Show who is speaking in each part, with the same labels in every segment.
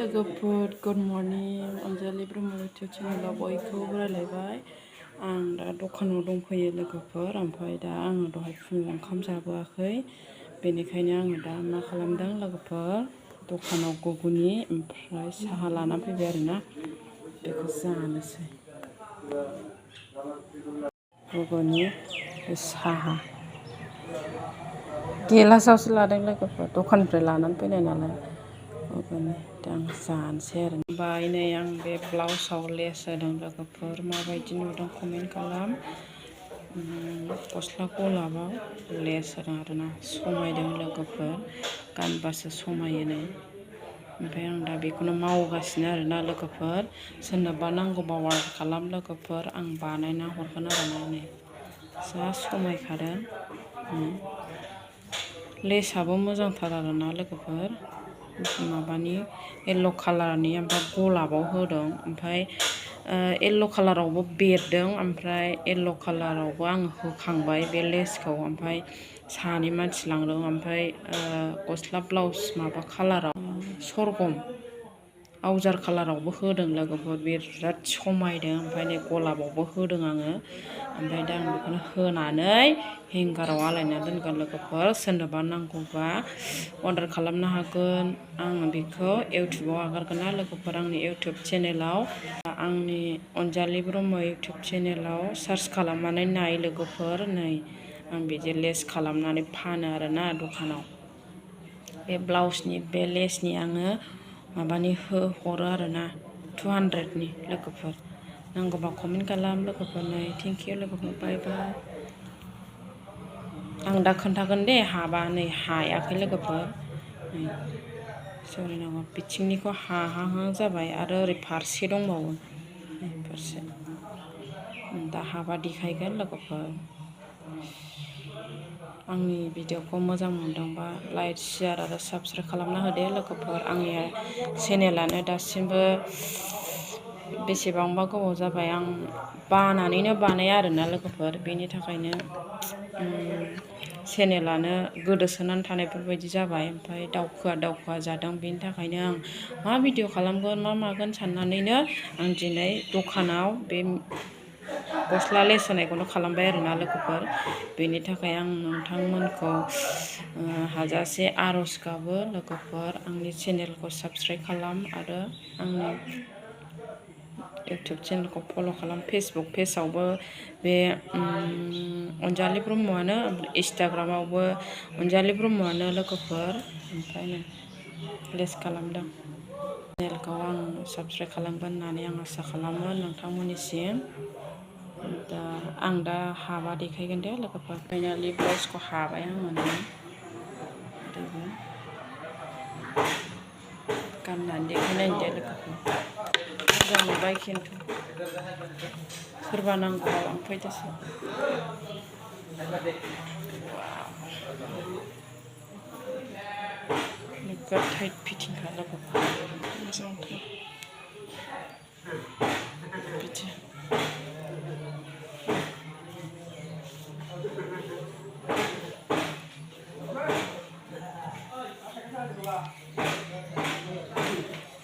Speaker 1: लोगोफोर good morning Anjali Brahma YouTube चेनेलाव बयखौबो रायलायबाय आं दा दखानाव दंफैयो लोगोफोर ओमफ्राय दा आङो दहाय फुङाव ओंखाम जाबोआखै बेनिखायनो आङो दा मा खालामदों लोगोफोर दखानाव गुगुनि ओमफ्राय साहा लाना फैबाय आरोना बेखौ जानोसै गुगुनि साहा गेलासावसो लादों लोगोफोर दखाननिफ्राय लानानै फैनाय नालाय गुगुनि दा आं जानोसै आरो ओमफ्राय नै आं बे ब्लाउसाव लेस होदों लोगोफोर माबायदि नुदों कमेन्ट खालाम गस्ला गलाबाव लेस होदों आरोना समायदों लोगोफोर गानबासो समायो नै ओमफ्राय आं दा बेखौनो मावगासिनो आरोना लोगोफोर सोरनोबा नांगौबा अर्डार खालाम लोगोफोर आं बानायना हरगोन आरोना नै जा समायखादों लेसआबो मोजांथार आरोना लोगोफोर माबानि येल्ल' कालारनि ओमफ्राय गलाबाव होदों ओमफ्राय येल्ल' कालारावबो बेरदों ओमफ्राय येल्ल' कालारावबो आङो होखांबाय बे लेसखौ ओमफ्राय सानै मानसि लांदों ओमफ्राय गस्ला ब्लाउस माबा कालाराव सरगम आवजार कालारावबो होदों लोगोफोर बिराद समायदों ओमफ्राय नै गलाबावबो होदों आङो ओमफ्राय दा आं बेखौनो होनानै हेंगाराव आलायना दोनगोन लोगोफोर सोरनोबा नांगौबा अर्डार खालामनो हागोन आङो बेखौ इउटुबाव आगारगोन ना लोगोफोर आंनि इउटुब चेनेलाव आंनि अनजालि ब्रह्म इउटुब चेनेलाव सार्च खालामनानै नाय लोगोफोर नै आं बिदि लेस खालामनानै फानो आरोना दखानाव बे ब्लाउसनि बे लेसनि आङो माबानि हरो आरोना 200नि लोगोफोर नांगौबा कमेन्ट खालाम लोगोफोर नै थेंक इउ लोगोफोर बाय बाय आं दा खोन्थागोन दे हाबा नै हायाखै लोगोफोर नै सरि नांगौ बिथिंनिखौ हाहां जाबाय आरो ओरै फारसे दंबावो नै फारसे दा हाबा देखायगोन लोगोफोर आंनि भिडिअखौ मोजां मोनदोंबा लाइक शेयार आरो साबस्क्राइब खालामना होदो लोगोफोर आंनि चेनेलानो दासिमबो बेसेबांबा गोबाव जाबाय आं बानानैनो बानाया आरोना लोगोफोर बेनि थाखायनो चेनेलानो गोदोसोनानै थानायफोरबायदि जाबाय ओमफ्राय दावखोआ जादों बेनि थाखायनो आं मा भिडिअ खालामगोन मा मागोन साननानैनो आं दिनै दखानाव बे गस्ला लेस होनायखौनो खालामबाय आरोना लोगोफोर बेनि थाखाय आं नोंथांमोनखौ हाजासे आर'ज गाबो लोगोफोर आंनि चेनेलखौ साबस्क्राइब खालाम आरो आंनि इउटुब चेनेलखौ फल' खालाम फेसबुक पेजआवबो बे अनजालि ब्रह्मआनो इन्सटाग्रामावबो अनजालि ब्रह्मआनो लोगोफोर ओमफ्राय लेस खालामदों चेनेलखौ आं साबस्क्राइब खालामगोन होननानै आं आसा खालामो नोंथांमोननिसिम दा आं दा हाबा देखायगोन दे लोगोफोर फाइनालि ब्लाउसखौ हाबाय आङो ओरैबो गाननानै देखायनायनि दे लोगोफोर मोजां नुबाय खिन्थु सोरबा नांगौबा लांफैदोसो नोगोद टाइट फिटिंखा लोगोफोर मोजांथार बिदि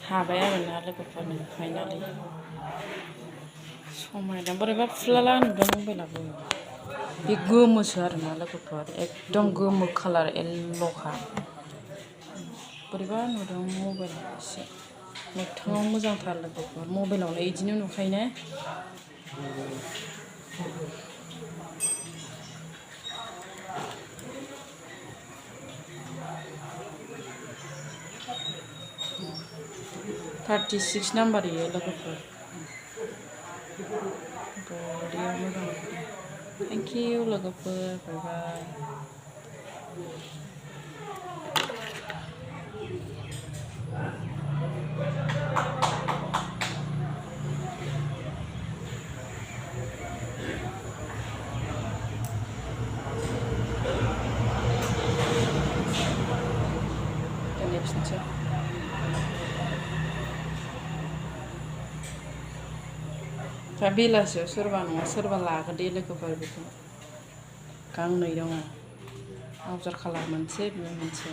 Speaker 1: हाबाय आरोना लोगोफोरनो फाइनालि समायना बोरैबा फुलाला नुदों मबाइलाबो बे गोमोसो आरोना लोगोफोर एकदम गोमो कालार येल्ल'खा बोरैबा नुदों मबाइलाव एसे मोगथाङाव मोजांथार लोगोफोर मबाइलावलाय बिदिनो नुखायोना $36 नाम्बार इयो लोगोफोर बरिया मोजां थेंक इउ लोगोफोर बाय बाय दोनहैफिनसै दा बेलासियाव सोरबा नङा सोरबा लागोन दे लोगोफोर बेखौ गांनै दङ आवजार कालार मोनसे बे मोनसे